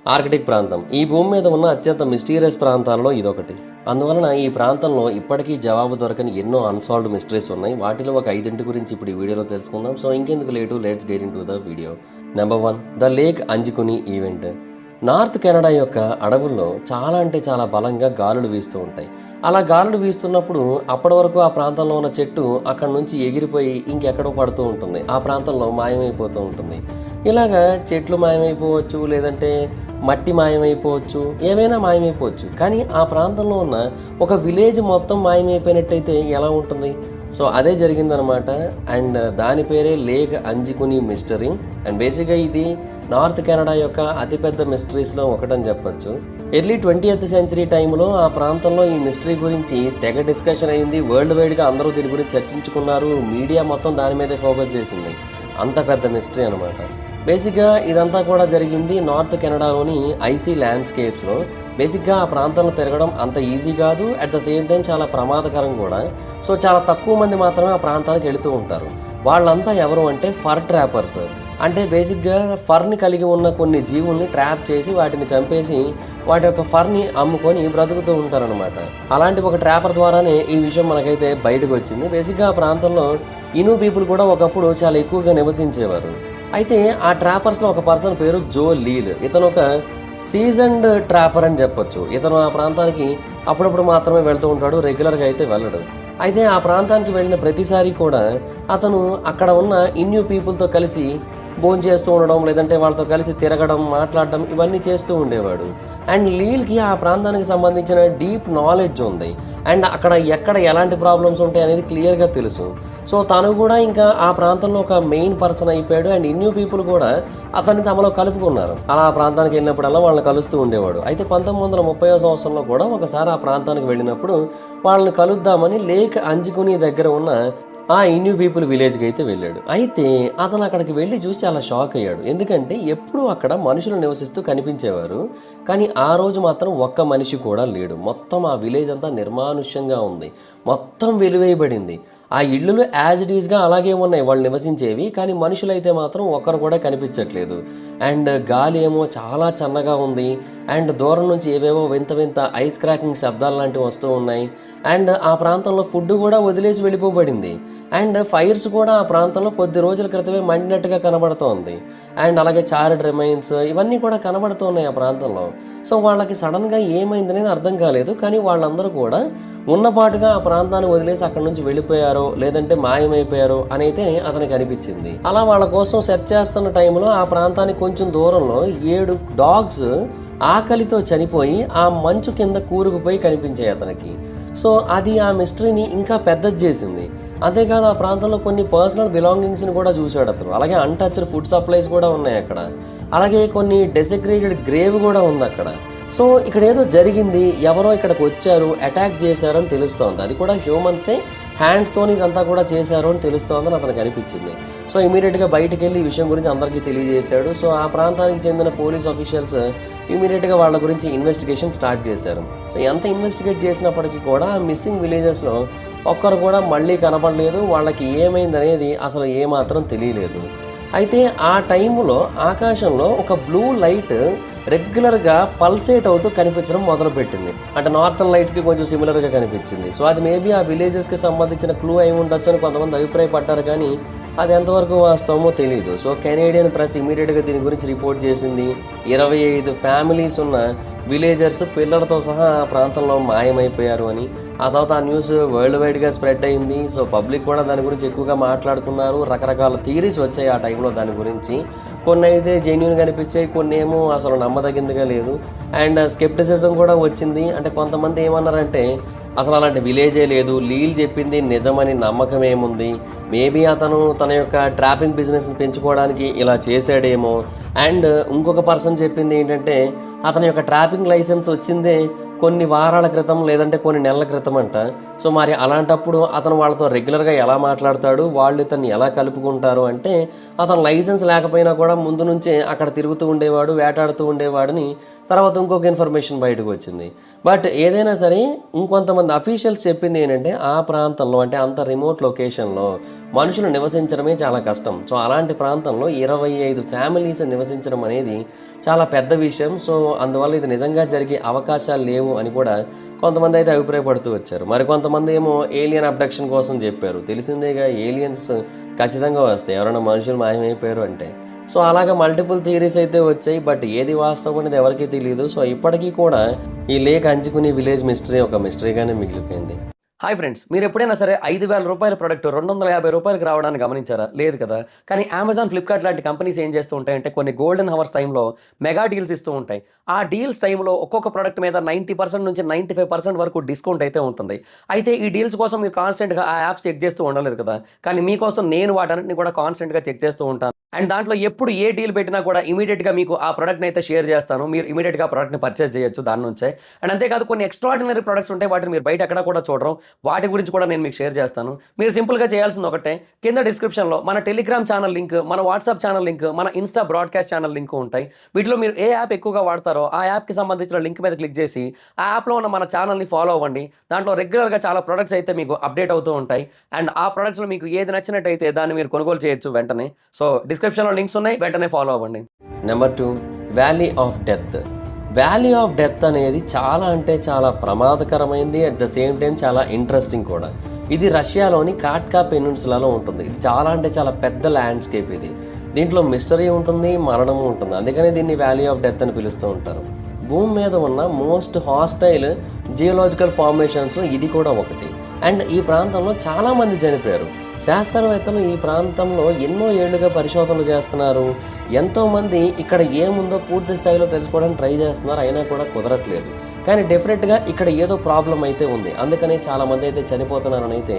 Arctic ప్రాంతం ఈ భూమి మీద ఉన్న అత్యంత మిస్టీరియస్ ప్రాంతాల్లో ఇదొకటి. అందువలన ఈ ప్రాంతంలో ఇప్పటికీ జవాబు దొరకని ఎన్నో అన్సాల్వ్డ్ మిస్టరీస్ ఉన్నాయి. వాటిలో ఒక 5 గురించి ఇప్పుడు ఈ వీడియోలో తెలుసుకుందాం. సో ఇంకెందుకు late, let's get into the video. Number 1, the lake Anjikuni event. North Canada యొక్క అడవుల్లో చాలా అంటే చాలా బలంగా గాలులు వీస్తూ ఉంటాయి. అలా గాలులు వీస్తున్నప్పుడు అప్పటి వరకు ఆ ప్రాంతంలో ఉన్న చెట్టు అక్కడ నుంచి ఎగిరిపోయి ఇంకెక్కడో పడుతూ ఉంటుంది, ఆ ప్రాంతంలో మాయమైపోతూ ఉంటుంది. ఇలాగా చెట్లు మాయమైపోవచ్చు, లేదంటే మట్టి మాయమైపోవచ్చు, ఏమైనా మాయమైపోవచ్చు. కానీ ఆ ప్రాంతంలో ఉన్న ఒక విలేజ్ మొత్తం మాయమైపోయినట్టయితే ఎలా ఉంటుంది? సో అదే జరిగిందనమాట. అండ్ దాని పేరే లేక్ అంజుకుని మిస్టరీ. అండ్ బేసిక్గా ఇది నార్త్ కెనడా యొక్క అతిపెద్ద మిస్టరీస్లో ఒకటని చెప్పొచ్చు. ఎర్లీ 20th సెంచరీ టైంలో ఆ ప్రాంతంలో ఈ మిస్టరీ గురించి తెగ డిస్కషన్ అయింది. వరల్డ్ వైడ్గా అందరూ దీని గురించి చర్చించుకున్నారు. మీడియా మొత్తం దాని మీదే ఫోకస్ చేసింది. అంత పెద్ద మిస్టరీ అనమాట. బేసిక్గా ఇదంతా కూడా జరిగింది నార్త్ కెనడాలోని ఐసీ ల్యాండ్స్కేప్స్లో. బేసిక్గా ఆ ప్రాంతంలో తిరగడం అంత ఈజీ కాదు, అట్ ద సేమ్ టైం చాలా ప్రమాదకరం కూడా. సో చాలా తక్కువ మంది మాత్రమే ఆ ప్రాంతానికి వెళుతూ ఉంటారు. వాళ్ళంతా ఎవరు అంటే ఫర్ ట్రాపర్స్. అంటే బేసిక్గా ఫర్ని కలిగి ఉన్న కొన్ని జీవుల్ని ట్రాప్ చేసి వాటిని చంపేసి వాటి యొక్క ఫర్ని అమ్ముకొని బ్రతుకుతూ ఉంటారనమాట. అలాంటి ఒక ట్రాపర్ ద్వారానే ఈ విషయం మనకైతే బయటకు వచ్చింది. బేసిక్గా ఆ ప్రాంతంలో ఇను పీపుల్ కూడా ఒకప్పుడు చాలా ఎక్కువగా నివసించేవారు. అయితే ఆ ట్రాపర్స్లో ఒక పర్సన్ పేరు జో లీల్. ఇతను ఒక సీజన్డ్ ట్రాపర్ అని చెప్పొచ్చు. ఇతను ఆ ప్రాంతానికి అప్పుడప్పుడు మాత్రమే వెళ్తూ ఉంటాడు, రెగ్యులర్గా అయితే వెళ్ళడు. అయితే ఆ ప్రాంతానికి వెళ్ళిన ప్రతిసారి కూడా అతను అక్కడ ఉన్న ఇన్యూ పీపుల్తో కలిసి భోజనం చేస్తూ ఉండడం, లేదంటే వాళ్ళతో కలిసి తిరగడం, మాట్లాడడం, ఇవన్నీ చేస్తూ ఉండేవాడు. అండ్ లీల్కి ఆ ప్రాంతానికి సంబంధించిన డీప్ నాలెడ్జ్ ఉంది. అండ్ అక్కడ ఎక్కడ ఎలాంటి ప్రాబ్లమ్స్ ఉంటాయి అనేది క్లియర్గా తెలుసు. సో తను కూడా ఇంకా ఆ ప్రాంతంలో ఒక మెయిన్ పర్సన్ అయిపోయాడు. అండ్ ఇన్యూ పీపుల్ కూడా అతన్ని తమలో కలుపుకున్నారు. అలా ఆ ప్రాంతానికి వెళ్ళినప్పుడల్లా వాళ్ళని కలుస్తూ ఉండేవాడు. అయితే 1930వ సంవత్సరంలో కూడా ఒకసారి ఆ ప్రాంతానికి వెళ్ళినప్పుడు వాళ్ళని కలుద్దామని లేక్ అంజుకుని దగ్గర ఉన్న ఆ ఇన్యూ పీపుల్ విలేజ్కి అయితే వెళ్ళాడు. అయితే అతను అక్కడికి వెళ్ళి చూసి చాలా షాక్ అయ్యాడు. ఎందుకంటే ఎప్పుడూ అక్కడ మనుషులు నివసిస్తూ కనిపించేవారు, కానీ ఆ రోజు మాత్రం ఒక్క మనిషి కూడా లేడు. మొత్తం ఆ విలేజ్ అంతా నిర్మానుష్యంగా ఉంది, మొత్తం వెలివేయబడింది. ఆ ఇళ్ళు యాజ్ ఇట్ ఈస్గా అలాగే ఉన్నాయి వాళ్ళు నివసించేవి, కానీ మనుషులైతే మాత్రం ఒక్కరు కూడా కనిపించట్లేదు. అండ్ గాలి ఏమో చాలా చల్లగా ఉంది. అండ్ దూరం నుంచి ఏవేవో వింత వింత ఐస్ క్రాకింగ్ శబ్దాలు లాంటివి వస్తూ ఉన్నాయి. అండ్ ఆ ప్రాంతంలో ఫుడ్ కూడా వదిలేసి వెళ్ళిపోబడింది. అండ్ ఫైర్స్ కూడా ఆ ప్రాంతంలో కొద్ది రోజుల క్రితమే మండినట్టుగా కనబడుతోంది. అండ్ అలాగే చార్డ్ రిమైన్స్ ఇవన్నీ కూడా కనబడుతున్నాయి ఆ ప్రాంతంలో. సో వాళ్ళకి సడన్గా ఏమైందనేది అర్థం కాలేదు. కానీ వాళ్ళందరూ కూడా ఉన్నపాటుగా ఆ ప్రాంతాన్ని వదిలేసి అక్కడ నుంచి వెళ్ళిపోయారో లేదంటే మాయమైపోయారో అని అయితే అతనికి అనిపించింది. అలా వాళ్ళ కోసం సెర్చ్ చేస్తున్న టైంలో ఆ ప్రాంతానికి కొంచెం దూరంలో 7 డాగ్స్ ఆకలితో చనిపోయి ఆ మంచు కింద కూరుకుపోయి కనిపించాయి అతనికి. సో అది ఆ మిస్టరీని ఇంకా పెద్దది చేసింది. అంతేకాదు ఆ ప్రాంతంలో కొన్ని పర్సనల్ బిలాంగింగ్స్ని కూడా చూశాడు అతను. అలాగే అన్టచ్డ్ ఫుడ్ సప్లైస్ కూడా ఉన్నాయి అక్కడ. అలాగే కొన్ని డెసిగ్రేటెడ్ గ్రేవ్ కూడా ఉంది అక్కడ. సో ఇక్కడ ఏదో జరిగింది, ఎవరో ఇక్కడికి వచ్చారు, అటాక్ చేశారు అని తెలుస్తోంది. అది కూడా హ్యూమన్సే హ్యాండ్స్తోని ఇదంతా కూడా చేశారు అని తెలుస్తోందని అతనికి అనిపించింది. సో ఇమీడియట్గా బయటికి వెళ్ళి ఈ విషయం గురించి అందరికీ తెలియజేశాడు. సో ఆ ప్రాంతానికి చెందిన పోలీస్ ఆఫీషియల్స్ ఇమీడియట్గా వాళ్ళ గురించి ఇన్వెస్టిగేషన్ స్టార్ట్ చేశారు. సో ఎంత ఇన్వెస్టిగేట్ చేసినప్పటికీ కూడా మిస్సింగ్ విలేజెస్లో ఒక్కరు కూడా మళ్ళీ కనపడలేదు. వాళ్ళకి ఏమైంది అనేది అసలు ఏమాత్రం తెలియలేదు. అయితే ఆ టైంలో ఆకాశంలో ఒక బ్లూ లైట్ రెగ్యులర్గా పల్సేట్ అవుతూ కనిపించడం మొదలుపెట్టింది. అంటే నార్థన్ లైట్స్కి కొంచెం సిమిలర్గా కనిపించింది. సో అది మేబీ ఆ విలేజెస్కి సంబంధించిన క్లూ అయి ఉండొచ్చు అని కొంతమంది అభిప్రాయపడ్డారు, కానీ అది ఎంతవరకు వాస్తవమో తెలియదు. సో కెనేడియన్ ప్రెస్ ఇమీడియట్గా దీని గురించి రిపోర్ట్ చేసింది. 25 ఫ్యామిలీస్ ఉన్న విలేజర్స్ పిల్లలతో సహా ఆ ప్రాంతంలో మాయమైపోయారు అని. ఆ తర్వాత ఆ న్యూస్ వరల్డ్ వైడ్గా స్ప్రెడ్ అయింది. సో పబ్లిక్ కూడా దాని గురించి ఎక్కువగా మాట్లాడుకున్నారు. రకరకాల థియరీస్ వచ్చాయి ఆ టైంలో దాని గురించి. కొన్ని అయితే జెన్యూన్గా అనిపించాయి, కొన్ని ఏమో అసలు నమ్మదగిందిగా లేదు. అండ్ స్కెప్టిసిజం కూడా వచ్చింది. అంటే కొంతమంది ఏమన్నారంటే అసలు అలాంటి విలేజే లేదు, లీల్ చెప్పింది నిజమని నమ్మకం ఏముంది, మేబీ అతను తన యొక్క ట్రాపింగ్ బిజినెస్ని పెంచుకోవడానికి ఇలా చేశాడేమో. అండ్ ఇంకొక పర్సన్ చెప్పింది ఏంటంటే అతని యొక్క ట్రాపింగ్ లైసెన్స్ వచ్చిందే కొన్ని వారాల క్రితం లేదంటే కొన్ని నెలల క్రితం అంట. సో మరి అలాంటప్పుడు అతను వాళ్ళతో రెగ్యులర్గా ఎలా మాట్లాడతాడు, వాళ్ళు ఇతన్ని ఎలా కలుపుకుంటారు అంటే అతను లైసెన్స్ లేకపోయినా కూడా ముందు నుంచే అక్కడ తిరుగుతూ ఉండేవాడు, వేటాడుతూ ఉండేవాడని తర్వాత ఇంకొక ఇన్ఫర్మేషన్ బయటకు వచ్చింది. బట్ ఏదైనా సరే ఇంకొంతమంది అఫీషియల్స్ చెప్పింది ఏంటంటే ఆ ప్రాంతంలో అంటే అంత రిమోట్ లొకేషన్లో మనుషులు నివసించడమే చాలా కష్టం. సో అలాంటి ప్రాంతంలో 25 ఫ్యామిలీస్ నివసించడం అనేది చాలా పెద్ద విషయం. సో అందువల్ల ఇది నిజంగా జరిగే అవకాశాలు లేవు అని కూడా కొంతమంది అయితే అభిప్రాయపడుతూ వచ్చారు. మరి కొంతమంది ఏమో ఏలియన్ అబ్డక్షన్ కోసం చెప్పారు. తెలిసిందేగా ఏలియన్స్ ఖచ్చితంగా వస్తాయి ఎవరైనా మనుషులు మాయమైపోయారు అంటే. సో అలాగా మల్టిపుల్ థియరీస్ అయితే వచ్చాయి. బట్ ఏది వాస్తవం అనేది ఎవరికీ తెలియదు. సో ఇప్పటికీ కూడా ఈ లేక్ అంచుకుని విలేజ్ మిస్టరీ ఒక మిస్టరీగానే మిగిలిపోయింది. హాయ్ ఫ్రెండ్స్, మీరు ఎప్పుడైనా సరే 5,000 రూపాయల ప్రోడక్ట్ 250 రూపాయలకి రావడాన్ని గమనించారా? లేదు కదా. కానీ అమెజాన్, ఫ్లిప్కార్ట్ లాంటి కంపెనీస్ ఏం చేస్తూ ఉంటాయంటే కొన్ని గోల్డెన్ హవర్స్ టైంలో మెగా డీల్స్ ఇస్తూ ఉంటాయి. ఆ డీల్స్ టైంలో ఒక్కొక్క ప్రోడక్ట్ మీద 90% నుంచి 95% వరకు డిస్కౌంట్ అయితే ఉంటుంది. అయితే ఈ డీల్స్ కోసం మీరు కాన్స్టెంట్గా ఆ యాప్స్ చెక్ చేస్తూ ఉండలేదు కదా. కానీ మీకోసం నేను వాటన్నిటిని కూడా కాన్స్టెంట్గా చెక్ చేస్తూ ఉంటాను. అండ్ దాంట్లో ఎప్పుడు ఏ డీల్ పెట్టినా కూడా ఇమీడియట్గా మీకు ఆ ప్రోడక్ట్ని అయితే షేర్ చేస్తాను. మీరు ఇమీడియట్గా ఆ ప్రోడక్ట్ని పర్చేస్ చేయొచ్చు దాని నుంచే. అండ్ అంతేకాదు కొన్ని ఎక్స్ట్రాడినరీ ప్రొడక్ట్స్ ఉంటాయి, వాటిని మీరు బయట ఎక్కడ కూడా చూడరు. వాటి గురించి కూడా నేను మీకు షేర్ చేస్తాను. మీరు సింపుల్గా చేయాల్సింది ఒకటే, కింద డిస్క్రిప్షన్లో మన టెలిగ్రామ్ ఛానల్ లింక్, మన వాట్సాప్ ఛానల్ లింక్, మన ఇన్స్టా బ్రాడ్కాస్ట్ ఛానల్ లింక్ ఉంటాయి. వీటిలో మీరు ఏ యాప్ ఎక్కువగా వాడతారో ఆ యాప్కి సంబంధించిన లింక్ మీద క్లిక్ చేసి ఆ యాప్లో ఉన్న మన ఛానల్ని ఫాలో అవ్వండి. దాంట్లో రెగ్యులర్గా చాలా ప్రొడక్ట్స్ అయితే మీకు అప్డేట్ అవుతూ ఉంటాయి. అండ్ ఆ ప్రొడక్ట్స్లో మీకు ఏది నచ్చినట్టయితే దాన్ని మీరు కొనుగోలు చేయొచ్చు వెంటనే. సో డిస్క్రిప్షన్లో లింక్స్ ఉన్నాయి, వెంటనే ఫాలో అవ్వండి. Number 2, valley of death. Valley of death అనేది చాలా అంటే చాలా ప్రమాదకరమైంది. అట్ ద సేమ్ టైం చాలా ఇంట్రెస్టింగ్ కూడా. ఇది రష్యాలోని కాట్కా పెనిన్సులాలో ఉంటుంది. ఇది చాలా అంటే చాలా పెద్ద ల్యాండ్స్కేప్ ఇది. దీంట్లో మిస్టరీ ఉంటుంది, మరణము ఉంటుంది. అందుకనే దీన్ని వ్యాలీ ఆఫ్ డెత్ అని పిలుస్తూ ఉంటారు. భూమి మీద ఉన్న మోస్ట్ హాస్టైల్ జియోలాజికల్ ఫార్మేషన్స్ ఇది కూడా ఒకటి. అండ్ ఈ ప్రాంతంలో చాలామంది చనిపోయారు. శాస్త్రవేత్తలు ఈ ప్రాంతంలో ఎన్నో ఏళ్లుగా పరిశోధనలు చేస్తున్నారు. ఎంతోమంది ఇక్కడ ఏముందో పూర్తి స్థాయిలో తెలుసుకోవడానికి ట్రై చేస్తున్నారు, అయినా కూడా కుదరట్లేదు. కానీ డెఫినెట్గా ఇక్కడ ఏదో ప్రాబ్లం అయితే ఉంది. అందుకని చాలామంది అయితే చనిపోతున్నారని అయితే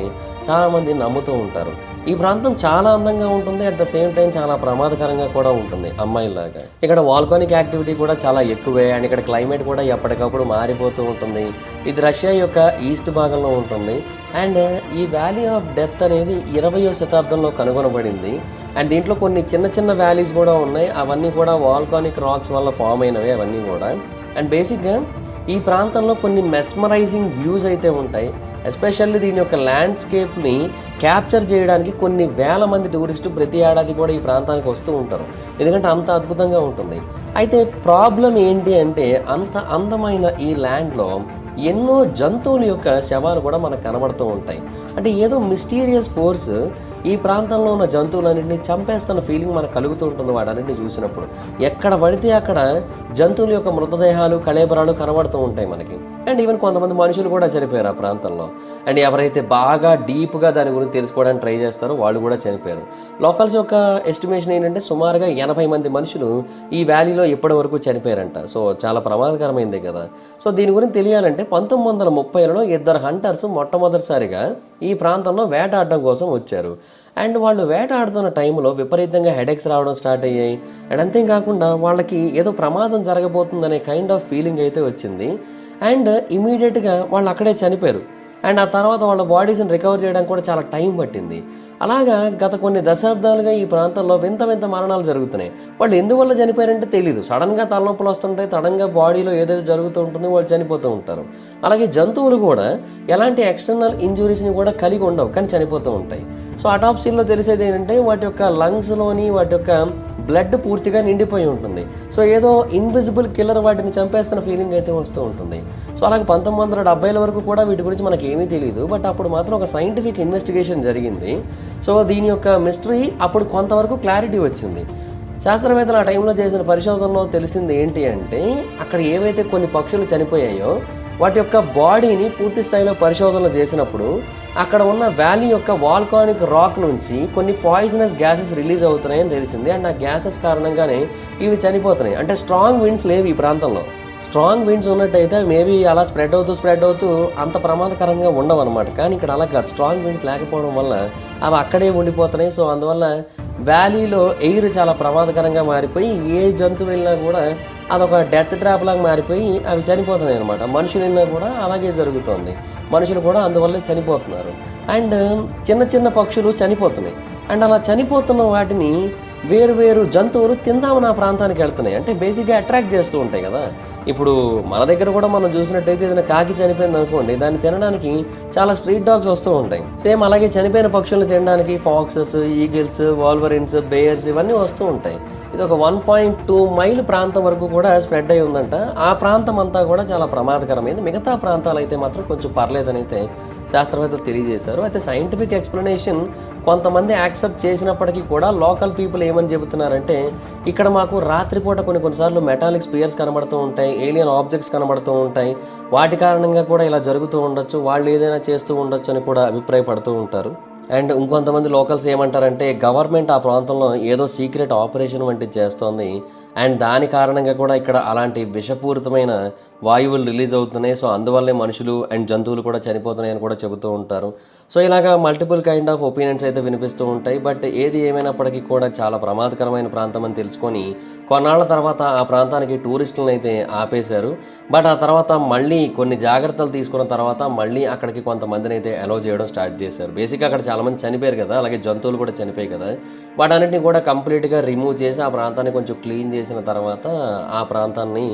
చాలామంది నమ్ముతూ ఉంటారు. ఈ ప్రాంతం చాలా అందంగా ఉంటుంది, అట్ ద సేమ్ టైం చాలా ప్రమాదకరంగా కూడా ఉంటుంది అమ్మాయిలాగా. ఇక్కడ వాల్కానిక్ యాక్టివిటీ కూడా చాలా ఎక్కువే. అండ్ ఇక్కడ క్లైమేట్ కూడా ఎప్పటికప్పుడు మారిపోతూ ఉంటుంది. ఇది రష్యా యొక్క ఈస్ట్ భాగంలో ఉంటుంది. అండ్ ఈ వ్యాలీ ఆఫ్ డెత్ అనేది 20వ శతాబ్దంలో కనుగొనబడింది. అండ్ దీంట్లో కొన్ని చిన్న చిన్న వ్యాలీస్ కూడా ఉన్నాయి. అవన్నీ కూడా వాల్కానిక్ రాక్స్ వల్ల ఫామ్ అయినవి అవన్నీ కూడా. అండ్ బేసిక్గా ఈ ప్రాంతంలో కొన్ని మెస్మరైజింగ్ వ్యూస్ అయితే ఉంటాయి. ఎస్పెషల్లీ దీని యొక్క ల్యాండ్స్కేప్ని క్యాప్చర్ చేయడానికి కొన్ని వేల మంది టూరిస్టులు ప్రతి ఏడాది కూడా ఈ ప్రాంతానికి వస్తూ ఉంటారు. ఎందుకంటే అంత అద్భుతంగా ఉంటుంది. అయితే ప్రాబ్లం ఏంటి అంటే అంత అందమైన ఈ ల్యాండ్లో ఎన్నో జంతువుల యొక్క శవాలు కూడా మనకు కనబడుతూ ఉంటాయి. అంటే ఏదో మిస్టీరియస్ ఫోర్స్ ఈ ప్రాంతంలో ఉన్న జంతువులన్నింటినీ చంపేస్తున్న ఫీలింగ్ మనకు కలుగుతూ ఉంటుంది వాటన్నింటినీ చూసినప్పుడు. ఎక్కడ పడితే అక్కడ జంతువుల యొక్క మృతదేహాలు, కళేబరాలు కనబడుతూ ఉంటాయి మనకి. అండ్ ఈవెన్ కొంతమంది మనుషులు కూడా చనిపోయారు ఆ ప్రాంతంలో. అండ్ ఎవరైతే బాగా డీప్గా దాని గురించి తెలుసుకోవడానికి ట్రై చేస్తారో వాళ్ళు కూడా చనిపోయారు. లోకల్స్ యొక్క ఎస్టిమేషన్ ఏంటంటే సుమారుగా 80 మంది మనుషులు ఈ వ్యాలీలో ఇప్పటి వరకు చనిపోయారంట. సో చాలా ప్రమాదకరమైందే కదా. సో దీని గురించి తెలియాలంటే 1930లలో 2 హంటర్స్ మొట్టమొదటిసారిగా ఈ ప్రాంతంలో వేటాడడం కోసం వచ్చారు. అండ్ వాళ్ళు వేటాడుతున్న టైంలో విపరీతంగా హెడేక్స్ రావడం స్టార్ట్ అయ్యాయి. అండ్ అంతేకాకుండా వాళ్ళకి ఏదో ప్రమాదం జరగబోతుందనే కైండ్ ఆఫ్ ఫీలింగ్ అయితే వచ్చింది. అండ్ ఇమీడియట్గా వాళ్ళు అక్కడే చనిపోయారు. అండ్ ఆ తర్వాత వాళ్ళ బాడీస్ని రికవర్ చేయడానికి కూడా చాలా టైం పట్టింది. అలాగా గత కొన్ని దశాబ్దాలుగా ఈ ప్రాంతంలో వింత వింత మరణాలు జరుగుతున్నాయి. వాళ్ళు ఎందువల్ల చనిపోయారంటే తెలీదు. సడన్గా తలనొప్పులు వస్తుంటాయి, సడన్గా బాడీలో ఏదైతే జరుగుతూ ఉంటుందో వాళ్ళు చనిపోతూ ఉంటారు. అలాగే జంతువులు కూడా ఎలాంటి ఎక్స్టర్నల్ ఇంజురీస్ని కూడా కలిగి ఉండవు, కానీ చనిపోతూ ఉంటాయి. సో అటాప్సీలో తెలిసేది ఏంటంటే వాటి యొక్క లంగ్స్లోని వాటి యొక్క బ్లడ్ పూర్తిగా నిండిపోయి ఉంటుంది. సో ఏదో ఇన్విజిబుల్ కిల్లర్ వాటిని చంపేస్తున్న ఫీలింగ్ అయితే వస్తూ ఉంటుంది. సో అలాగే 1970ల వరకు కూడా వీటి గురించి మనకి ఏమీ తెలియదు. బట్ అప్పుడు మాత్రం ఒక సైంటిఫిక్ ఇన్వెస్టిగేషన్ జరిగింది. సో దీని యొక్క మిస్టరీ అప్పుడు కొంతవరకు క్లారిటీ వచ్చింది. శాస్త్రవేత్తలు ఆ టైంలో చేసిన పరిశోధనలో తెలిసింది ఏంటి అంటే అక్కడ ఏవైతే కొన్ని పక్షులు చనిపోయాయో వాటి యొక్క బాడీని పూర్తి స్థాయిలో పరిశోధనలు చేసినప్పుడు అక్కడ ఉన్న వ్యాలీ యొక్క వాల్కానిక్ రాక్ నుంచి కొన్ని పాయిజనస్ గ్యాసెస్ రిలీజ్ అవుతున్నాయని తెలిసింది. అండ్ ఆ గ్యాసెస్ కారణంగానే ఇవి చనిపోతున్నాయి. అంటే స్ట్రాంగ్ విండ్స్ లేవు ఈ ప్రాంతంలో. స్ట్రాంగ్ విండ్స్ ఉన్నట్టయితే మేబీ అలా స్ప్రెడ్ అవుతూ అంత ప్రమాదకరంగా ఉండవు అనమాట. కానీ ఇక్కడ అలా కాదు, స్ట్రాంగ్ విండ్స్ లేకపోవడం వల్ల అవి అక్కడే ఉండిపోతున్నాయి. సో అందువల్ల వ్యాలీలో ఎయిర్ చాలా ప్రమాదకరంగా మారిపోయి ఏ జంతువు వెళ్ళినా కూడా అదొక డెత్ ట్రాప్ లాగా మారిపోయి అవి చనిపోతున్నాయి అనమాట. మనుషులు వెళ్ళినా కూడా అలాగే జరుగుతుంది. మనుషులు కూడా అందువల్లే చనిపోతున్నారు. అండ్ చిన్న చిన్న పక్షులు చనిపోతున్నాయి. అండ్ అలా చనిపోతున్న వాటిని వేరు వేరు జంతువులు తిందామని ఆ ప్రాంతానికి వెళ్తున్నాయి. అంటే బేసిక్గా అట్రాక్ట్ చేస్తూ ఉంటాయి కదా. ఇప్పుడు మన దగ్గర కూడా మనం చూసినట్టయితే ఏదైనా కాకి చనిపోయింది అనుకోండి, దాన్ని తినడానికి చాలా స్ట్రీట్ డాగ్స్ వస్తూ ఉంటాయి. సేమ్ అలాగే చనిపోయిన పక్షులను తినడానికి ఫాక్సెస్, ఈగిల్స్, వాల్వరిన్స్, బేర్స్ ఇవన్నీ వస్తూ ఉంటాయి. ఇది ఒక 1.2 మైల్ ప్రాంతం వరకు కూడా స్ప్రెడ్ అయి ఉందంట. ఆ ప్రాంతం అంతా కూడా చాలా ప్రమాదకరమైంది. మిగతా ప్రాంతాలు అయితే మాత్రం కొంచెం పర్లేదని అయితే శాస్త్రవేత్తలు తెలియజేశారు. అయితే సైంటిఫిక్ ఎక్స్ప్లెనేషన్ కొంతమంది యాక్సెప్ట్ చేసినప్పటికీ కూడా లోకల్ పీపుల్ ఏమని చెబుతున్నారంటే, ఇక్కడ మాకు రాత్రిపూట కొన్నిసార్లు మెటాలిక్ స్పియర్స్ కనబడుతూ ఉంటాయి, ఏలియన్ ఆబ్జెక్ట్స్ కనబడుతూ ఉంటాయి, వాటి కారణంగా కూడా ఇలా జరుగుతూ ఉండొచ్చు, వాళ్ళు ఏదైనా చేస్తూ ఉండొచ్చు అని కూడా అభిప్రాయపడుతూ ఉంటారు. అండ్ ఇంకొంతమంది లోకల్స్ ఏమంటారంటే, గవర్నమెంట్ ఆ ప్రాంతంలో ఏదో సీక్రెట్ ఆపరేషన్ వంటిది చేస్తోంది, అండ్ దాని కారణంగా కూడా ఇక్కడ అలాంటి విషపూరితమైన వాయువులు రిలీజ్ అవుతున్నాయి. సో అందువల్లే మనుషులు అండ్ జంతువులు కూడా చనిపోతున్నాయని కూడా చెబుతూ ఉంటారు. సో ఇలాగా మల్టిపుల్ కైండ్ ఆఫ్ ఒపీనియన్స్ అయితే వినిపిస్తూ ఉంటాయి. బట్ ఏది ఏమైనప్పటికీ కూడా చాలా ప్రమాదకరమైన ప్రాంతం అని తెలుసుకొని కొన్నాళ్ళ తర్వాత ఆ ప్రాంతానికి టూరిస్టులను అయితే ఆపేశారు. బట్ ఆ తర్వాత మళ్ళీ కొన్ని జాగ్రత్తలు తీసుకున్న తర్వాత మళ్ళీ అక్కడికి కొంతమందిని అయితే అలౌ చేయడం స్టార్ట్ చేశారు. బేసిక్గా అక్కడ చాలామంది చనిపోయారు కదా, అలాగే జంతువులు కూడా చనిపోయాయి కదా, వాటన్నిటిని కూడా కంప్లీట్గా రిమూవ్ చేసి ఆ ప్రాంతాన్ని కొంచెం క్లీన్ చేసిన తర్వాత ఆ ప్రాంతాన్ని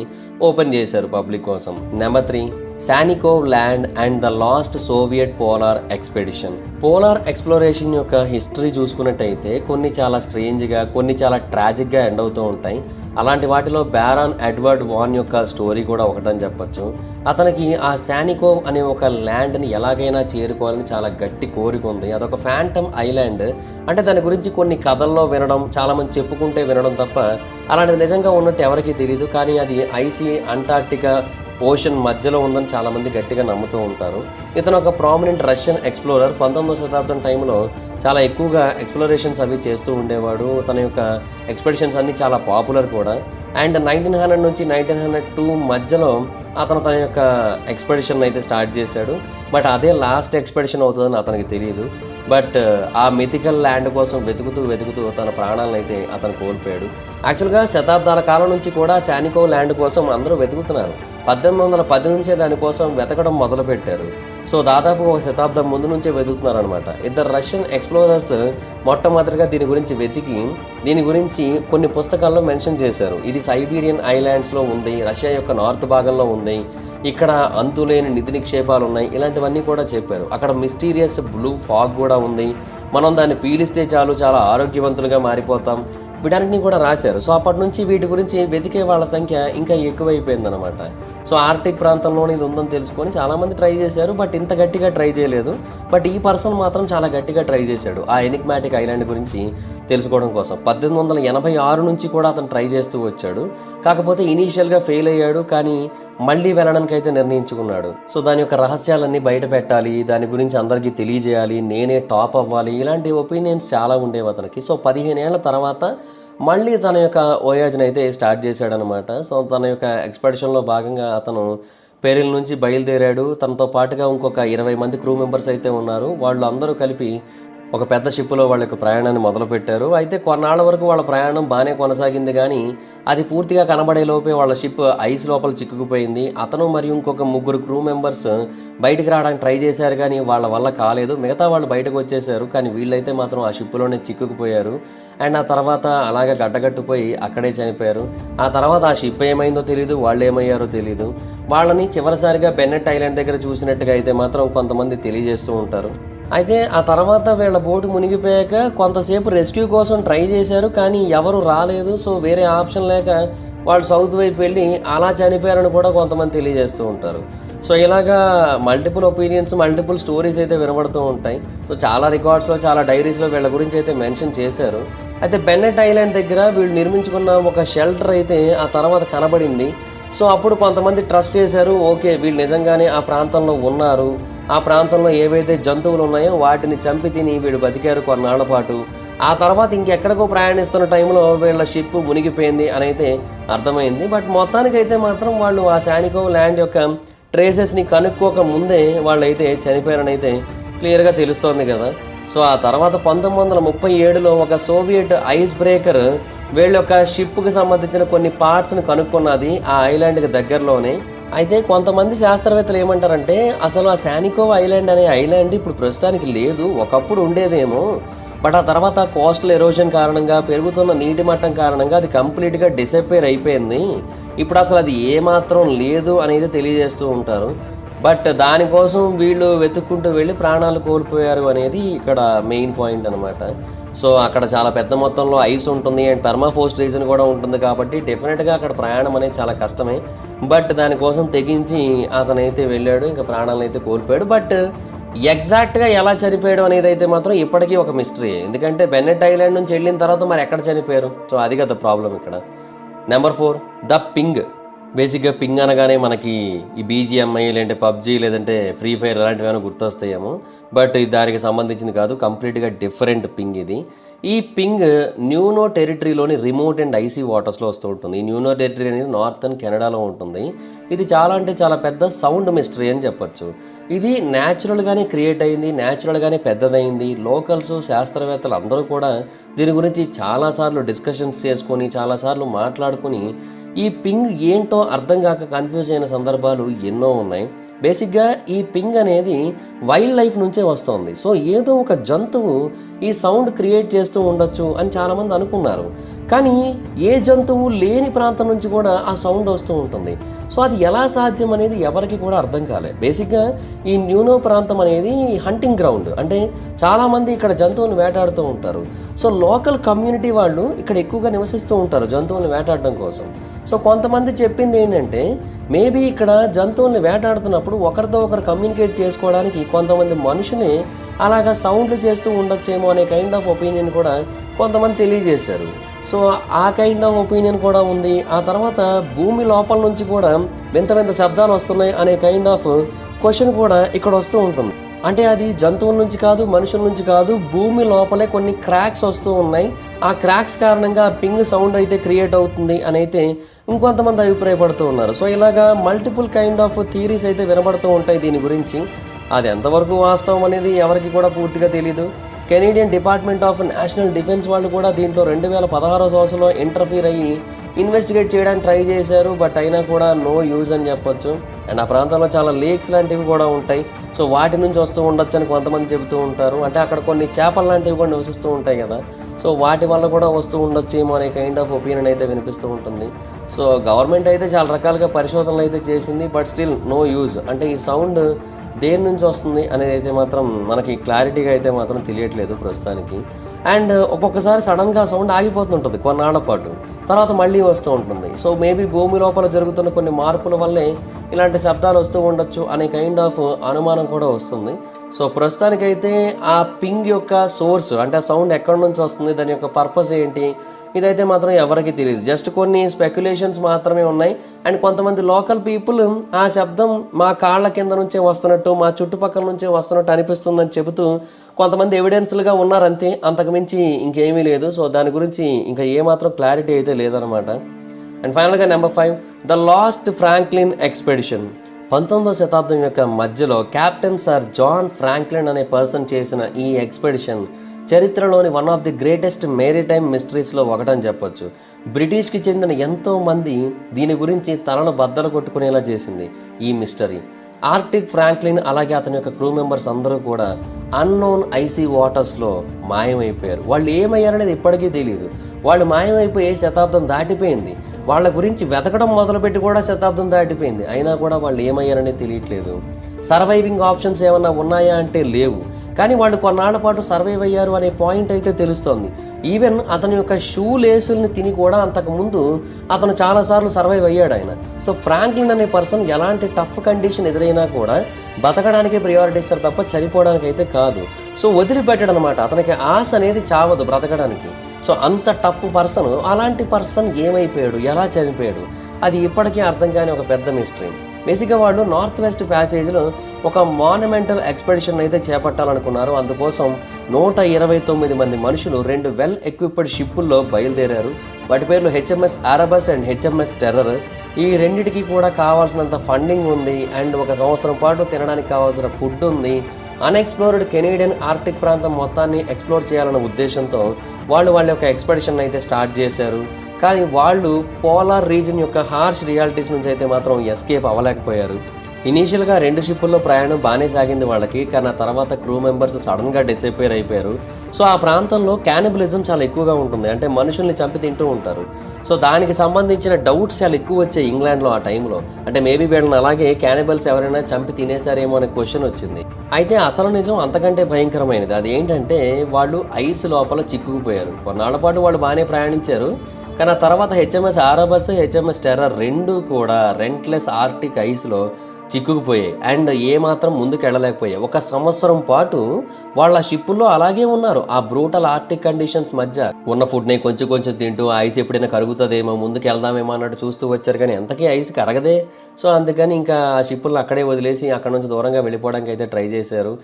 ఓపెన్ చేశారు పబ్లిక్ కోసం. Number 3, Sannikov land and the lost Soviet polar expedition. Polar exploration యొక్క హిస్టరీ చూసుకున్నట్టయితే కొన్ని చాలా స్ట్రేంజ్గా, కొన్ని చాలా ట్రాజిక్గా ఎండ్ అవుతూ ఉంటాయి. అలాంటి వాటిలో బ్యారాన్ ఎడ్వర్డ్ వాన్ యొక్క స్టోరీ కూడా ఒకటని చెప్పొచ్చు. అతనికి ఆ సానికోవ్ అనే ఒక ల్యాండ్ని ఎలాగైనా చేరుకోవాలని చాలా గట్టి కోరిక ఉంది. అదొక ఫ్యాంటమ్ ఐలాండ్. అంటే దాని గురించి కొన్ని కథల్లో వినడం, చాలామంది చెప్పుకుంటే వినడం తప్ప అలాంటిది నిజంగా ఉన్నట్టు ఎవరికీ తెలియదు. కానీ అది ఐసీ అంటార్క్టికా ఓషన్ మధ్యలో ఉందని చాలామంది గట్టిగా నమ్ముతూ ఉంటారు. ఇతను ఒక ప్రామినెంట్ రష్యన్ ఎక్స్ప్లోరర్. 19వ శతాబ్దం టైంలో చాలా ఎక్కువగా ఎక్స్ప్లోరేషన్స్ అవి చేస్తూ ఉండేవాడు. తన యొక్క ఎక్స్పెడిషన్స్ అన్నీ చాలా పాపులర్ కూడా. అండ్ 1900 నుంచి 1902 మధ్యలో అతను తన యొక్క ఎక్స్పెడిషన్ అయితే స్టార్ట్ చేశాడు. బట్ అదే లాస్ట్ ఎక్స్పెడిషన్ అవుతుందని అతనికి తెలియదు. బట్ ఆ మిథికల్ ల్యాండ్ కోసం వెతుకుతూ తన ప్రాణాలను అయితే అతను కోల్పోయాడు. యాక్చువల్గా శతాబ్దాల కాలం నుంచి కూడా సానికోవ్ ల్యాండ్ కోసం అందరూ వెతుకుతున్నారు. 1810 నుంచే దానికోసం వెతకడం మొదలుపెట్టారు. సో దాదాపు ఒక శతాబ్దం ముందు నుంచే వెతుకుతున్నారు అనమాట. ఇద్దరు రష్యన్ ఎక్స్ప్లోరర్స్ మొట్టమొదటిగా దీని గురించి వెతికి దీని గురించి కొన్ని పుస్తకాల్లో మెన్షన్ చేశారు. ఇది సైబీరియన్ ఐలాండ్స్లో ఉంది, రష్యా యొక్క నార్త్ భాగంలో ఉంది, ఇక్కడ అంతులేని నిధి నిక్షేపాలు ఉన్నాయి, ఇలాంటివన్నీ కూడా చెప్పారు. అక్కడ మిస్టీరియస్ బ్లూ ఫాగ్ కూడా ఉంది, మనం దాన్ని పీలిస్తే చాలు చాలా ఆరోగ్యవంతులుగా మారిపోతాం, వీటన్నిటిని కూడా రాశారు. సో అప్పటి నుంచి వీటి గురించి వెతికే వాళ్ళ సంఖ్య ఇంకా ఎక్కువైపోయిందనమాట. సో ఆర్టిక్ ప్రాంతంలోనే ఇది ఉందని తెలుసుకొని చాలామంది ట్రై చేశారు, బట్ ఇంత గట్టిగా ట్రై చేయలేదు. బట్ ఈ పర్సన్ మాత్రం చాలా గట్టిగా ట్రై చేశాడు ఆ ఎనిగ్మాటిక్ ఐలాండ్ గురించి తెలుసుకోవడం కోసం. 1886 నుంచి కూడా అతను ట్రై చేస్తూ వచ్చాడు. కాకపోతే ఇనీషియల్గా ఫెయిల్ అయ్యాడు, కానీ మళ్ళీ వెళ్ళడానికి అయితే నిర్ణయించుకున్నాడు. సో దాని యొక్క రహస్యాలన్నీ బయట పెట్టాలి, దాని గురించి అందరికీ తెలియజేయాలి, నేనే టాప్ అవ్వాలి, ఇలాంటి ఒపీనియన్స్ చాలా ఉండేవి అతనికి. సో 15 ఏళ్ల తర్వాత మళ్ళీ తన యొక్క వోయాజ్ని అయితే స్టార్ట్ చేశాడనమాట. సో తన యొక్క ఎక్స్పెడిషన్లో భాగంగా అతను పెరిల్ నుంచి బయలుదేరాడు. తనతో పాటుగా ఇంకొక 20 మంది క్రూ మెంబర్స్ అయితే ఉన్నారు. వాళ్ళు అందరూ కలిపి ఒక పెద్ద షిప్లో వాళ్ళ యొక్క ప్రయాణాన్ని మొదలుపెట్టారు. అయితే కొన్నాళ్ళ వరకు వాళ్ళ ప్రయాణం బాగానే కొనసాగింది, కానీ అది పూర్తిగా కనబడే లోపే వాళ్ళ షిప్ ఐస్ లోపల చిక్కుకుపోయింది. అతను మరియు ఇంకొక 3 క్రూ మెంబర్స్ బయటికి రావడానికి ట్రై చేశారు, కానీ వాళ్ళ వల్ల కాలేదు. మిగతా వాళ్ళు బయటకు వచ్చేసారు, కానీ వీళ్ళైతే మాత్రం ఆ షిప్లోనే చిక్కుకుపోయారు. అండ్ ఆ తర్వాత అలాగే గడ్డగట్టుపోయి అక్కడే చనిపోయారు. ఆ తర్వాత ఆ షిప్ ఏమైందో తెలియదు, వాళ్ళు ఏమయ్యారో తెలియదు. వాళ్ళని చివరిసారిగా బెన్నెట్ ఐలాండ్ దగ్గర చూసినట్టుగా అయితే మాత్రం కొంతమంది తెలియజేస్తూ ఉంటారు. అయితే ఆ తర్వాత వీళ్ళ బోటు మునిగిపోయాక కొంతసేపు రెస్క్యూ కోసం ట్రై చేశారు, కానీ ఎవరు రాలేదు. సో వేరే ఆప్షన్ లేక వాళ్ళు సౌత్ వైపు వెళ్ళి అలా చనిపోయారని కూడా కొంతమంది తెలియజేస్తూ ఉంటారు. సో ఇలాగా మల్టిపుల్ ఒపీనియన్స్, మల్టిపుల్ స్టోరీస్ అయితే వినబడుతూ ఉంటాయి. సో చాలా రికార్డ్స్లో, చాలా డైరీస్లో వీళ్ళ గురించి అయితే మెన్షన్ చేశారు. అయితే బెన్నెట్ ఐలాండ్ దగ్గర వీళ్ళు నిర్మించుకున్న ఒక షెల్టర్ అయితే ఆ తర్వాత కనబడింది. సో అప్పుడు కొంతమంది ట్రస్ట్ చేశారు, ఓకే వీళ్ళు నిజంగానే ఆ ప్రాంతంలో ఉన్నారు, ఆ ప్రాంతంలో ఏవైతే జంతువులు ఉన్నాయో వాటిని చంపి తిని వీళ్ళు బతికారు కొన్నాళ్ల పాటు. ఆ తర్వాత ఇంకెక్కడికో ప్రయాణిస్తున్న టైంలో వీళ్ళ షిప్ మునిగిపోయింది అని అయితే అర్థమైంది. బట్ మొత్తానికైతే మాత్రం వాళ్ళు ఆ సానికోవ్ ల్యాండ్ యొక్క ట్రేసెస్ని కనుక్కోక ముందే వాళ్ళైతే చనిపోయారని అయితే క్లియర్గా తెలుస్తోంది కదా. సో ఆ తర్వాత 1937లో ఒక సోవియట్ ఐస్ బ్రేకర్ వీళ్ళ యొక్క షిప్కి సంబంధించిన కొన్ని పార్ట్స్ని కనుక్కున్నది ఆ ఐలాండ్కి దగ్గరలోనే. అయితే కొంతమంది శాస్త్రవేత్తలు ఏమంటారంటే, అసలు ఆ సానికోవ్ ఐలాండ్ అనే ఐలాండ్ ఇప్పుడు ప్రస్తుతానికి లేదు, ఒకప్పుడు ఉండేదేమో. బట్ ఆ తర్వాత కోస్టల్ ఎరోజన్ కారణంగా పెరుగుతున్న నీటి మట్టం కారణంగా అది కంప్లీట్గా డిసప్పేర్ అయిపోయింది. ఇప్పుడు అసలు అది ఏమాత్రం లేదు అనేది తెలియజేస్తూ ఉంటారు. బట్ దానికోసం వీళ్ళు వెతుక్కుంటూ వెళ్ళి ప్రాణాలు కోల్పోయారు అనేది ఇక్కడ మెయిన్ పాయింట్ అనమాట. సో అక్కడ చాలా పెద్ద మొత్తంలో ఐస్ ఉంటుంది అండ్ పర్మాఫ్రోస్ట్ రీజన్ కూడా ఉంటుంది కాబట్టి డెఫినెట్గా అక్కడ ప్రయాణం అనేది చాలా కష్టమే. బట్ దానికోసం తెగించి అతనైతే వెళ్ళాడు, ఇంకా ప్రాణాలను అయితే కోల్పోయాడు. బట్ ఎగ్జాక్ట్గా ఎలా చనిపోయాడు అనేది అయితే మాత్రం ఇప్పటికీ ఒక మిస్టరీ. ఎందుకంటే బెన్నెట్ ఐలాండ్ నుంచి వెళ్ళిన తర్వాత మరి ఎక్కడ చనిపోయారు? సో అది కదా ప్రాబ్లం ఇక్కడ. Number 4, the ping. బేసిక్గా పింగ్ అనగానే మనకి ఈ BGMI లేదంటే PUBG లేదంటే ఫ్రీ ఫైర్ ఇలాంటివి గుర్తొస్తాయేమో. బట్ దానికి సంబంధించింది కాదు, కంప్లీట్గా డిఫరెంట్ పింగ్ ఇది. ఈ పింగ్ న్యూనో టెరిటరీలోని రిమోట్ అండ్ ఐసీ వాటర్స్లో వస్తూ ఉంటుంది. ఈ న్యూనో టెరిటరీ అనేది నార్థన్ కెనడాలో ఉంటుంది. ఇది చాలా అంటే చాలా పెద్ద సౌండ్ మిస్టరీ అని చెప్పొచ్చు. ఇది న్యాచురల్గానే క్రియేట్ అయింది, న్యాచురల్గానే పెద్దదైంది. లోకల్స్, శాస్త్రవేత్తలు అందరూ కూడా దీని గురించి చాలాసార్లు డిస్కషన్స్ చేసుకొని చాలాసార్లు మాట్లాడుకుని ఈ పింగ్ ఏంటో అర్థం కాక కన్ఫ్యూజ్ అయిన సందర్భాలు ఎన్నో ఉన్నాయి. బేసిక్గా ఈ పింగ్ అనేది వైల్డ్ లైఫ్ నుంచే వస్తుంది. సో ఏదో ఒక జంతువు ఈ సౌండ్ క్రియేట్ చేస్తూ ఉండొచ్చు అని చాలామంది అనుకున్నారు. కానీ ఏ జంతువు లేని ప్రాంతం నుంచి కూడా ఆ సౌండ్ వస్తూ ఉంటుంది. సో అది ఎలా సాధ్యం అనేది ఎవరికి కూడా అర్థం కాలేదు. బేసిక్గా ఈ న్యూనో ప్రాంతం అనేది హంటింగ్ గ్రౌండ్, అంటే చాలామంది ఇక్కడ జంతువులను వేటాడుతూ ఉంటారు. సో లోకల్ కమ్యూనిటీ వాళ్ళు ఇక్కడ ఎక్కువగా నివసిస్తూ ఉంటారు జంతువులను వేటాడడం కోసం. సో కొంతమంది చెప్పింది ఏంటంటే మేబీ ఇక్కడ జంతువుల్ని వేటాడుతున్నప్పుడు ఒకరితో ఒకరు కమ్యూనికేట్ చేసుకోవడానికి కొంతమంది మనుషులే అలాగా సౌండ్లు చేస్తూ ఉండొచ్చేమో అనే కైండ్ ఆఫ్ ఒపీనియన్ కూడా కొంతమంది తెలియజేశారు. సో ఆ కైండ్ ఆఫ్ ఒపీనియన్ కూడా ఉంది. ఆ తర్వాత భూమి లోపల నుంచి కూడా వింత వింత శబ్దాలు వస్తున్నాయి అనే కైండ్ ఆఫ్ క్వశ్చన్ కూడా ఇక్కడ వస్తూ ఉంటుంది. అంటే అది జంతువుల నుంచి కాదు, మనుషుల నుంచి కాదు, భూమి లోపలే కొన్ని క్రాక్స్ వస్తూ ఉన్నాయి. ఆ క్రాక్స్ కారణంగా పింగ్ సౌండ్ అయితే క్రియేట్ అవుతుంది అని అయితే ఇంకొంతమంది అభిప్రాయపడుతూ ఉన్నారు. సో ఇలాగా మల్టిపుల్ కైండ్ ఆఫ్ థియరీస్ అయితే వినబడుతూ ఉంటాయి దీని గురించి. అది ఎంతవరకు వాస్తవం అనేది ఎవరికి కూడా పూర్తిగా తెలీదు. Canadian department of national defence వాళ్ళు కూడా దీంట్లో 2016 సంవత్సరంలో ఇంటర్ఫీర్ అయ్యి ఇన్వెస్టిగేట్ చేయడానికి ట్రై చేశారు. బట్ అయినా కూడా నో యూజ్ అని చెప్పొచ్చు. అండ్ ఆ ప్రాంతంలో చాలా లేక్స్ లాంటివి కూడా ఉంటాయి. సో వాటి నుంచి వస్తూ ఉండొచ్చు అని కొంతమంది చెబుతూ ఉంటారు. అంటే అక్కడ కొన్ని చేపలు లాంటివి కూడా నివసిస్తూ ఉంటాయి కదా, సో వాటి వల్ల కూడా వస్తూ ఉండొచ్చేమో అనే కైండ్ ఆఫ్ ఒపీనియన్ అయితే వినిపిస్తూ ఉంటుంది. సో గవర్నమెంట్ అయితే చాలా రకాలుగా పరిశోధనలు అయితే చేసింది. But still no use. అంటే ఈ సౌండ్ దేని నుంచి వస్తుంది అనేది అయితే మాత్రం మనకి క్లారిటీగా అయితే మాత్రం తెలియట్లేదు ప్రస్తుతానికి. అండ్ ఒక్కొక్కసారి సడన్గా సౌండ్ ఆగిపోతుంటుంది కొన్నాళ్ల పాటు, తర్వాత మళ్ళీ వస్తూ ఉంటుంది. సో మేబీ భూమి లోపల జరుగుతున్న కొన్ని మార్పుల వల్లే ఇలాంటి శబ్దాలు వస్తూ ఉండొచ్చు అనే కైండ్ ఆఫ్ అనుమానం కూడా వస్తుంది. సో ప్రస్తుతానికైతే ఆ పింగ్ యొక్క సోర్స్, అంటే ఆ సౌండ్ ఎక్కడి నుంచి వస్తుంది, దాని యొక్క పర్పస్ ఏంటి, ఇదైతే మాత్రం ఎవరికి తెలియదు. జస్ట్ కొన్ని స్పెక్యులేషన్స్ మాత్రమే ఉన్నాయి. అండ్ కొంతమంది లోకల్ పీపుల్ ఆ శబ్దం మా కాళ్ళ కింద నుంచే వస్తున్నట్టు, మా చుట్టుపక్కల నుంచే వస్తున్నట్టు అనిపిస్తుందని చెబుతూ కొంతమంది ఎవిడెన్స్లుగా ఉన్నారంతే, అంతకుమించి ఇంకేమీ లేదు. సో దాని గురించి ఇంకా ఏమాత్రం క్లారిటీ అయితే లేదనమాట. అండ్ ఫైనల్గా number 5, the lost Franklin expedition. 19వ శతాబ్దం యొక్క మధ్యలో కెప్టెన్ సర్ జాన్ ఫ్రాంక్లిన్ అనే పర్సన్ చేసిన ఈ ఎక్స్పెడిషన్ చరిత్రలోని one of the greatest maritime మిస్టరీస్లో ఒకటని చెప్పొచ్చు. బ్రిటిష్కి చెందిన ఎంతోమంది దీని గురించి తలను బద్దలు కొట్టుకునేలా చేసింది ఈ మిస్టరీ. ఆర్టిక్ ఫ్రాంక్లిన్ అలాగే అతని యొక్క క్రూ మెంబర్స్ అందరూ కూడా అన్నోన్ ఐసీ వాటర్స్లో మాయమైపోయారు. వాళ్ళు ఏమయ్యారనేది ఇప్పటికీ తెలియదు. వాళ్ళు మాయమైపోయే శతాబ్దం దాటిపోయింది. వాళ్ళ గురించి వెతకడం మొదలుపెట్టి కూడా శతాబ్దం దాటిపోయింది. అయినా కూడా వాళ్ళు ఏమయ్యారనేది తెలియట్లేదు. సర్వైవింగ్ ఆప్షన్స్ ఏమన్నా ఉన్నాయా అంటే లేవు. కానీ వాళ్ళు కొన్నాళ్ల పాటు సర్వైవ్ అయ్యారు అనే పాయింట్ అయితే తెలుస్తోంది. ఈవెన్ అతని యొక్క షూ లేసుల్ని తిని కూడా అంతకుముందు అతను చాలాసార్లు సర్వైవ్ అయ్యాడు ఆయన. సో ఫ్రాంక్లిన్ అనే పర్సన్ ఎలాంటి టఫ్ కండిషన్ ఎదురైనా కూడా బతకడానికే ప్రియారిటీ ఇస్తారు తప్ప చనిపోవడానికి అయితే కాదు. సో వదిలిపెట్టాడు అనమాట. అతనికి ఆశ అనేది చావదు బ్రతకడానికి. సో అంత టఫ్ పర్సన్, అలాంటి పర్సన్ ఏమైపోయాడు, ఎలా చనిపోయాడు, అది ఇప్పటికీ అర్థం కాని ఒక పెద్ద మిస్టరీ. బేసిక్గా వాళ్ళు నార్త్ వెస్ట్ ప్యాసేజ్లో ఒక మాన్యుమెంటల్ ఎక్స్పెడిషన్ అయితే చేపట్టాలనుకున్నారు. అందుకోసం 129 మంది మనుషులు 2 వెల్ ఎక్విప్డ్ షిప్పుల్లో బయలుదేరారు. వాటి పేర్లు HMS అరబస్ అండ్ HMS టెర్రర్. ఈ రెండిటికి కూడా కావాల్సినంత ఫండింగ్ ఉంది. అండ్ 1 సంవత్సరం పాటు తినడానికి కావాల్సిన ఫుడ్ ఉంది. అన్ఎక్స్ప్లోర్డ్ కెనేడియన్ ఆర్టిక్ ప్రాంతం మొత్తాన్ని ఎక్స్ప్లోర్ చేయాలన్న ఉద్దేశంతో వాళ్ళ యొక్క ఎక్స్పెడిషన్ అయితే స్టార్ట్ చేశారు. కానీ వాళ్ళు పోలార్ రీజన్ యొక్క హార్ష్ రియాలిటీస్ నుంచి అయితే మాత్రం ఎస్కేప్ అవ్వలేకపోయారు. ఇనీషియల్గా 2 షిప్పుల్లో ప్రయాణం బాగానే సాగింది వాళ్ళకి. కానీ ఆ తర్వాత క్రూ మెంబర్స్ సడన్గా డిసప్పేర్ అయిపోయారు. సో ఆ ప్రాంతంలో క్యానిబలిజం చాలా ఎక్కువగా ఉంటుంది, అంటే మనుషుల్ని చంపి తింటూ ఉంటారు. సో దానికి సంబంధించిన డౌట్స్ చాలా ఎక్కువ వచ్చాయి ఇంగ్లాండ్లో ఆ టైంలో. అంటే మేబీ వీళ్ళని అలాగే క్యానిబల్స్ ఎవరైనా చంపి తినేసారేమో అనే క్వశ్చన్ వచ్చింది. అయితే అసలు నిజం అంతకంటే భయంకరమైనది. అది ఏంటంటే వాళ్ళు ఐస్ లోపల చిక్కుకుపోయారు. కొన్నాళ్ల పాటు వాళ్ళు బాగానే ప్రయాణించారు, కానీ ఆ తర్వాత హెచ్ఎంఎస్ ఆరబస్, హెచ్ఎంఎస్ టెర్రర్ రెండూ కూడా రెంట్లెస్ ఆర్టిక్ ఐస్లో చిక్కుకుపోయాయి అండ్ ఏమాత్రం ముందుకు వెళ్ళలేకపోయాయి. 1 సంవత్సరం పాటు వాళ్ళ షిప్పుల్లో అలాగే ఉన్నారు. ఆ బ్రూటల్ ఆర్టిక్ కండిషన్స్ మధ్య ఉన్న ఫుడ్ని కొంచెం కొంచెం తింటూ ఐస్ ఎప్పుడైనా కరుగుతుందేమో, ముందుకు వెళ్దామేమో అన్నట్టు చూస్తూ వచ్చారు, కానీ ఎంతకీ ఐస్ కరగదే. సో అందుకని ఇంకా ఆ షిప్పులను అక్కడే వదిలేసి అక్కడ నుంచి దూరంగా వెళ్ళిపోవడానికి అయితే ట్రై చేశారు.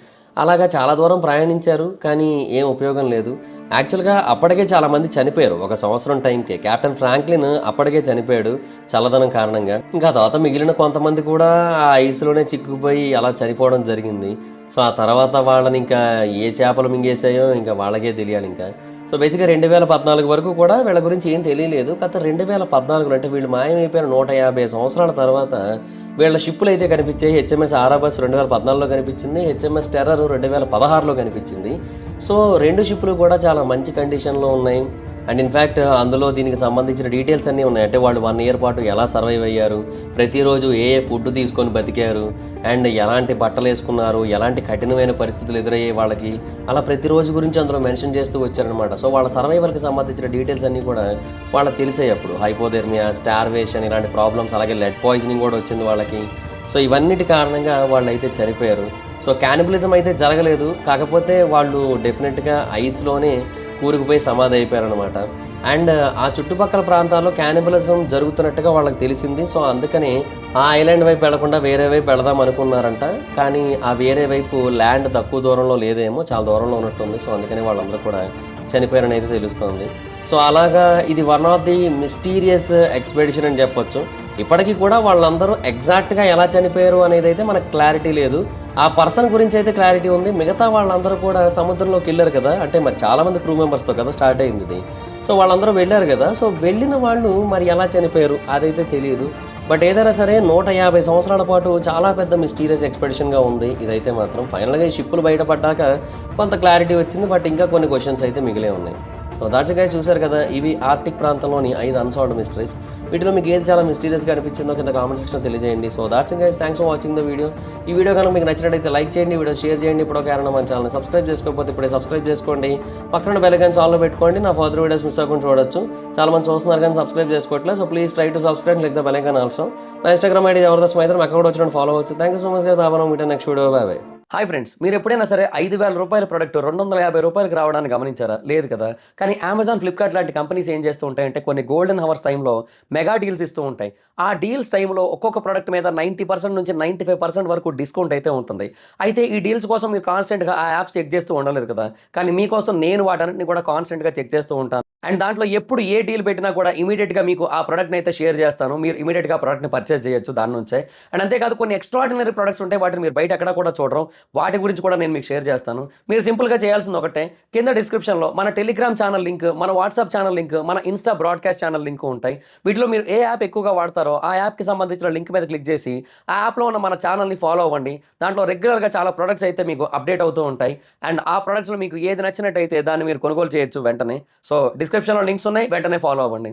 అలాగా చాలా దూరం ప్రయాణించారు, కానీ ఏం ఉపయోగం లేదు. యాక్చువల్గా అప్పటికే చాలామంది చనిపోయారు 1 సంవత్సరం టైంకే. కెప్టెన్ ఫ్రాంక్లిన్ అప్పటికే చనిపోయాడు చల్లదనం కారణంగా. ఇంకా తర్వాత మిగిలిన కొంతమంది కూడా ఆ ఐస్లోనే చిక్కుకుపోయి అలా చనిపోవడం జరిగింది. సో ఆ తర్వాత వాళ్ళని ఇంకా ఏ చేపలు మింగేసాయో ఇంకా వాళ్ళకే తెలియాలి ఇంకా. సో బేసిక్గా 2014 వరకు కూడా వీళ్ళ గురించి ఏం తెలియలేదు. గత 2014 అంటే వీళ్ళు మాయమైపోయిన 150 సంవత్సరాల తర్వాత వీళ్ళ షిప్పులు అయితే కనిపించాయి. హెచ్ఎంఎస్ ఆరాబస్ 2014లో కనిపించింది, హెచ్ఎంఎస్ టెర్రర్ 2016లో కనిపించింది. సో 2 షిప్పులు కూడా చాలా మంచి కండిషన్లో ఉన్నాయి. అండ్ ఇన్ఫ్యాక్ట్ అందులో దీనికి సంబంధించిన డీటెయిల్స్ అన్నీ ఉన్నాయి. అంటే వాళ్ళు 1 ఇయర్ పాటు ఎలా సర్వైవ్ అయ్యారు, ప్రతిరోజు ఏ ఫుడ్ తీసుకొని బతికారు, అండ్ ఎలాంటి బట్టలు వేసుకున్నారు, ఎలాంటి కఠినమైన పరిస్థితులు ఎదురయ్యాయి వాళ్ళకి, అలా ప్రతిరోజు గురించి అందులో మెన్షన్ చేస్తూ వచ్చారనమాట. సో వాళ్ళ సర్వైవల్కి సంబంధించిన డీటెయిల్స్ అన్నీ కూడా వాళ్ళకి తెలిసాయి అప్పుడు. హైపోథెర్మియా, స్టార్వేషన్ ఇలాంటి ప్రాబ్లమ్స్, అలాగే లెడ్ పాయిజనింగ్ కూడా వచ్చింది వాళ్ళకి. సో ఇవన్నిటి కారణంగా వాళ్ళు అయితే చనిపోయారు. సో క్యానిబలిజం అయితే జరగలేదు, కాకపోతే వాళ్ళు డెఫినెట్గా ఐస్లోనే కూరుకుపోయి సమాధి అయిపోయారనమాట. అండ్ ఆ చుట్టుపక్కల ప్రాంతాల్లో క్యానిబలిజం జరుగుతున్నట్టుగా వాళ్ళకి తెలిసింది. సో అందుకని ఆ ఐలాండ్ వైపు వెళ్లకుండా వేరే వైపు వెళదాం అనుకున్నారంట. కానీ ఆ వేరే వైపు ల్యాండ్ తక్కువ దూరంలో లేదేమో, చాలా దూరంలో ఉన్నట్టుంది. సో అందుకని వాళ్ళందరూ కూడా చనిపోయారని అయితే తెలుస్తుంది. సో అలాగా ఇది one of the mysterious expedition అని చెప్పొచ్చు. ఇప్పటికీ కూడా వాళ్ళందరూ ఎగ్జాక్ట్గా ఎలా చనిపోయారు అనేది అయితే మనకు క్లారిటీ లేదు. ఆ పర్సన్ గురించి అయితే క్లారిటీ ఉంది. మిగతా వాళ్ళందరూ కూడా సముద్రంలోకి వెళ్ళారు కదా, అంటే మరి చాలామంది క్రూ మెంబర్స్తో కదా స్టార్ట్ అయింది ఇది. సో వాళ్ళందరూ వెళ్ళారు కదా, సో వెళ్ళిన వాళ్ళు మరి ఎలా చనిపోయారు అదైతే తెలియదు. బట్ ఏదైనా సరే 150 సంవత్సరాల పాటు చాలా పెద్ద మిస్టీరియస్ ఎక్స్పెడిషన్గా ఉంది ఇదైతే మాత్రం. ఫైనల్గా ఈ షిప్పులు బయటపడ్డాక కొంత క్లారిటీ వచ్చింది, బట్ ఇంకా కొన్ని క్వశ్చన్స్ అయితే మిగిలే ఉన్నాయి. సో దాట్స్ గైస్, చూశారు కదా, ఇవి ఆర్టిక్ ప్రాంతంలోని 5 అన్సాల్వ్డ్ మిస్టరీస్. వీటిలో మీకు ఏది చాలా మిస్టీరియస్గా అనిపించిందో కింద కామెంట్ సెక్షన్లో తెలియజేయండి. So that's guys, thanks for watching the video. ఈ వీడియో కనుక మీకు నచ్చినట్టయితే లైక్ చేయండి, వీడియో షేర్ చేయండి. ఇప్పుడు కారణం మన ఛానల్ సబ్స్క్రైబ్ చేసుకోకపోతే ఇప్పుడే సబ్స్క్రైబ్ చేసుకోండి. పక్కన బెల్ ఐకాన్ ఆన్లో పెట్టుకోండి, నా ఫర్దర్ వీడియోస్ మిస్ అవ్వకుండా చూడొచ్చు. చాలా మంది చూస్తున్నారు కానీ సబ్స్క్రైబ్ చేసుకోవట్లేదు. So please try to subscribe, click the bell icon also. నా ఇన్స్టాగ్రామ్ ఐడి జబర్దస్త్ మైత్రం, అక్కడ కూడా వచ్చినట్టు ఫాలో అవచ్చు. Thank you so much guys, bye bye, meet next video, bye bye. Hi friends, మీరు ఎప్పుడైనా సరే 5,000 రూపాయల ప్రొడక్ట్ 250 రూపాయలకి రావడానికి గమనించారా? లేదు కదా. కానీ అమెజాన్, ఫ్లిప్కార్ట్ లాంటి కంపెనీస్ ఏం చేస్తూ ఉంటాయంటే కొన్ని గోల్డెన్ హవర్స్ టైంలో మెగా డీల్స్ ఇస్తూ ఉంటాయి. ఆ డీల్స్ టైంలో ఒక్కొక్క ప్రొడక్ట్ మీద 90% నుంచి 95% వరకు డిస్కౌంట్ అయితే ఉంటుంది. అయితే ఈ డీల్స్ కోసం మీరు కాన్స్టెంట్గా ఆ యాప్స్ చెక్ చేస్తూ ఉండలేరు కదా. కానీ మీకోసం నేను వాటన్నిటిని కూడా కాన్స్టెంట్గా చెక్ చేస్తూ ఉంటాను. అండ్ దాంట్లో ఎప్పుడు ఏ డీల్ పెట్టినా కూడా ఇమీడియట్గా మీకు ఆ ప్రొడక్ట్ని అయితే షేర్ చేస్తాను. మీరు ఇమీడియట్గా ప్రొడక్ట్ని పర్చేస్ చేయొచ్చు దాని నుంచే. అండ్ అంతేకాదు కొన్ని ఎక్స్ట్రాడినరీ ప్రొడక్ట్స్ ఉంటాయి, వాటిని మీరు బయట ఎక్కడ కూడా చూడరు. వాటి గురించి కూడా నేను మీకు షేర్ చేస్తాను. మీరు సింపుల్గా చేయాల్సింది ఒకటే, కింద డిస్క్రిప్షన్లో మన టెలిగ్రామ్ ఛానల్ లింక్, మన వాట్సాప్ ఛానల్ లింక్, మన ఇన్స్టా బ్రాడ్కాస్ట్ ఛానల్ లింక్ ఉంటాయి. వీటిలో మీరు ఏ యాప్ ఎక్కువగా వాడతారో ఆ యాప్కి సంబంధించిన లింక్ మీద క్లిక్ చేసి ఆ యాప్లో ఉన్న మన ఛానల్ని ఫాలో అవ్వండి. దాంట్లో రెగ్యులర్గా చాలా ప్రొడక్ట్స్ అయితే మీకు అప్డేట్ అవుతూ ఉంటాయి. అండ్ ఆ ప్రొడక్ట్స్లో మీకు ఏది నచ్చినట్టయితే దాన్ని మీరు కొనుగోలు చేయొచ్చు వెంటనే. సో డిస్క్రిప్షన్లో లింక్స్ ఉన్నాయి, వెంటనే ఫాలో అవ్వండి.